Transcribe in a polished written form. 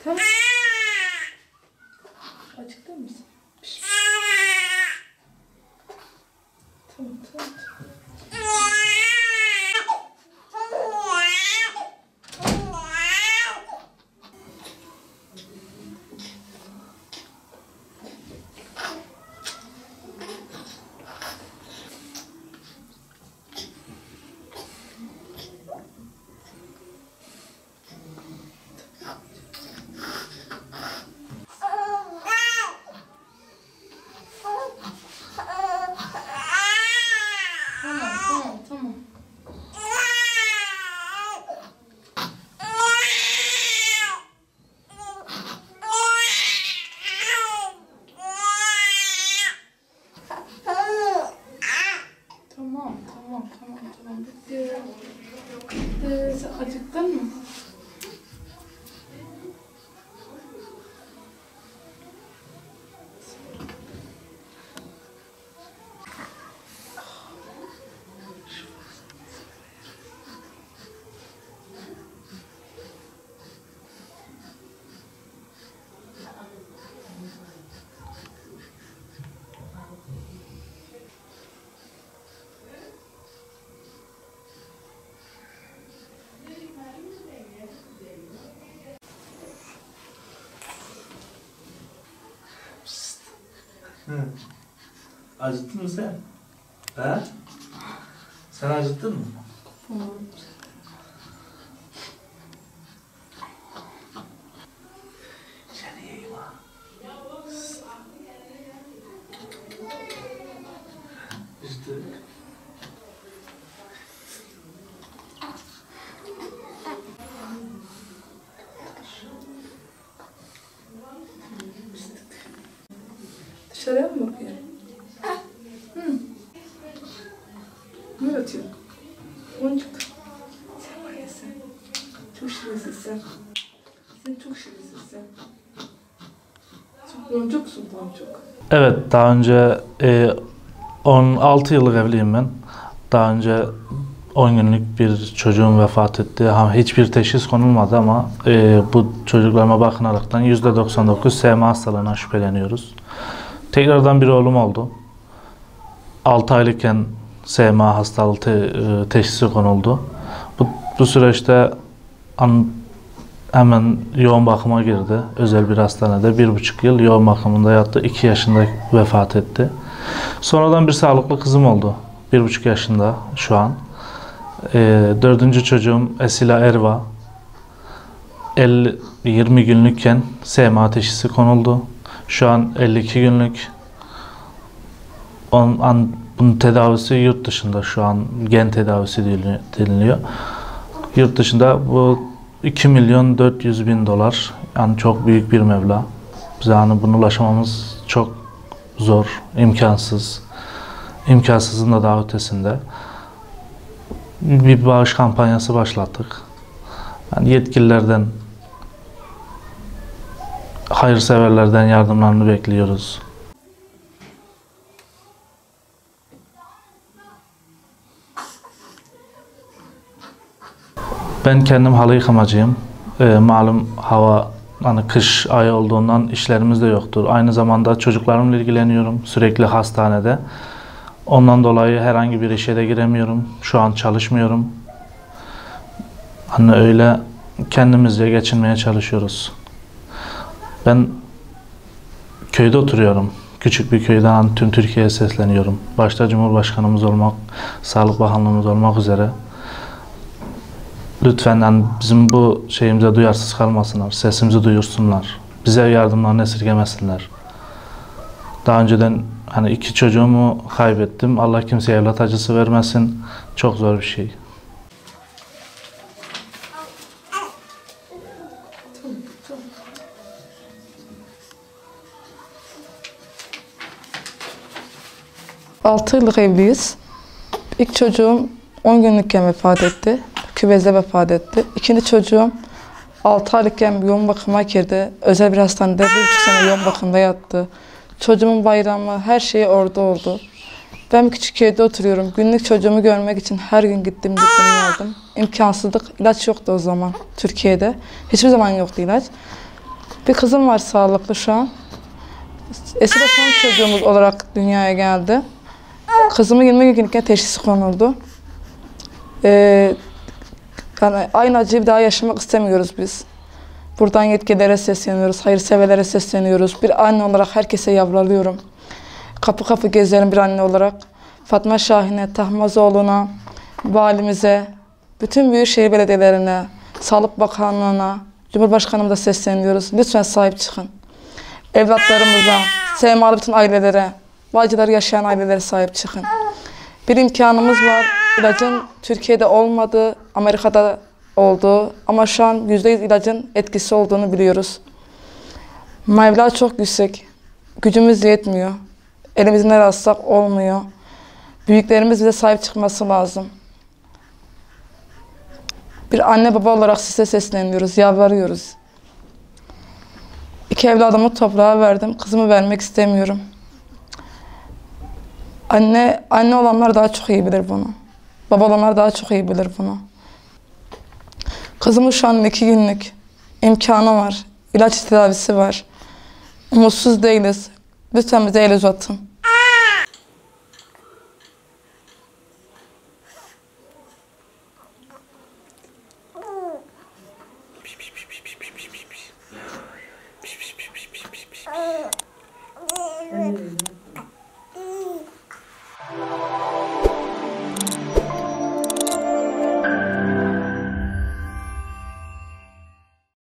Tamam. Acıktın mısın? Tamam, tamam. Tamam. Bitti. Sen acıktın mı? Acıttın mı sen? He? Sen acıttın mı? Seni yiyeyim ha. İşte. Dışarıya mı bakıyor? Ne atıyor? Boncuk. Sen var ya sen. Çok şirinsin sen. Sen çok şirinsin sen. Çok boncuksun boncuk. Evet, daha önce 16 yıllık evliyim ben. Daha önce 10 günlük bir çocuğum vefat etti. Hiçbir teşhis konulmadı ama bu çocuklarıma bakınaraktan %99 SMA hastalığına şüpheleniyoruz. Tekrardan bir oğlum oldu. 6 aylıkken SMA hastalığı teşhisi konuldu. Bu süreçte hemen yoğun bakıma girdi. Özel bir hastanede 1,5 yıl yoğun bakımında yattı. 2 yaşında vefat etti. Sonradan bir sağlıklı kızım oldu. 1,5 yaşında şu an. 4. çocuğum Esila Erva. 20 günlükken SMA teşhisi konuldu. Şu an 52 günlük. Bunun tedavisi yurt dışında, şu an gen tedavisi deniliyor. Yurt dışında bu 2.400.000 dolar, yani çok büyük bir meblağ. Bize hani bunu ulaşamamız çok zor, imkansız. İmkansızın da daha ötesinde. Bir bağış kampanyası başlattık. Yani yetkililerden, hayırseverlerden yardımlarını bekliyoruz. Ben kendim halı yıkamacıyım. Malum hava, hani kış ayı olduğundan işlerimiz de yoktur. Aynı zamanda çocuklarımla ilgileniyorum. Sürekli hastanede. Ondan dolayı herhangi bir işe de giremiyorum. Şu an çalışmıyorum. Hani öyle kendimizce geçinmeye çalışıyoruz. Ben köyde oturuyorum. Küçük bir köyden tüm Türkiye'ye sesleniyorum. Başta Cumhurbaşkanımız olmak, Sağlık Bakanlığımız olmak üzere. Lütfen yani bizim bu şeyimize duyarsız kalmasınlar, sesimizi duyursunlar. Bize yardımlarını esirgemesinler. Daha önceden hani 2 çocuğumu kaybettim. Allah kimseye evlat acısı vermesin. Çok zor bir şey. Altı yıllık evliyiz. İlk çocuğum 10 günlükken vefat etti. Küvezde vefat etti. İkinci çocuğum 6 aylıkken yoğun bakıma girdi. Özel bir hastanede 1,5 sene yoğun bakımda yattı. çocuğumun bayramı, her şey orada oldu. Ben küçük köyde oturuyorum. Günlük çocuğumu görmek için her gün gittim geldim. İmkansızlık. İlaç yoktu o zaman Türkiye'de. Hiçbir zaman yoktu ilaç. Bir kızım var sağlıklı şu an. Esra son çocuğumuz olarak dünyaya geldi. Kızımın 20 günlükken teşhisi konuldu. Yani aynı acıyı bir daha yaşamak istemiyoruz biz. Buradan yetkililere sesleniyoruz, hayırseverlere sesleniyoruz. Bir anne olarak herkese yalvarıyorum. Kapı kapı gezerim bir anne olarak. Fatma Şahin'e, Tahmazoğlu'na, valimize, bütün büyükşehir belediyelerine, Sağlık Bakanlığı'na, Cumhurbaşkanımıza sesleniyoruz. Lütfen sahip çıkın. Evlatlarımıza, sevmalı bütün ailelere, bu acıları yaşayan ailelere sahip çıkın. Bir imkanımız var. İlacın Türkiye'de olmadığı, Amerika'da olduğu ama şu an %100 ilacın etkisi olduğunu biliyoruz. Mevla çok yüksek. Gücümüz yetmiyor. Elimizden ne alsak olmuyor. Büyüklerimiz bize sahip çıkması lazım. Bir anne baba olarak size sesleniyoruz, yalvarıyoruz. 2 evladımı toprağa verdim, kızımı vermek istemiyorum. Anne olanlar daha çok iyi bilir bunu. Baba olanlar daha çok iyi bilir bunu. Kızımın şu an 2 günlük imkanı var. İlaç tedavisi var. Umutsuz değiliz. Lütfen bize el uzatın.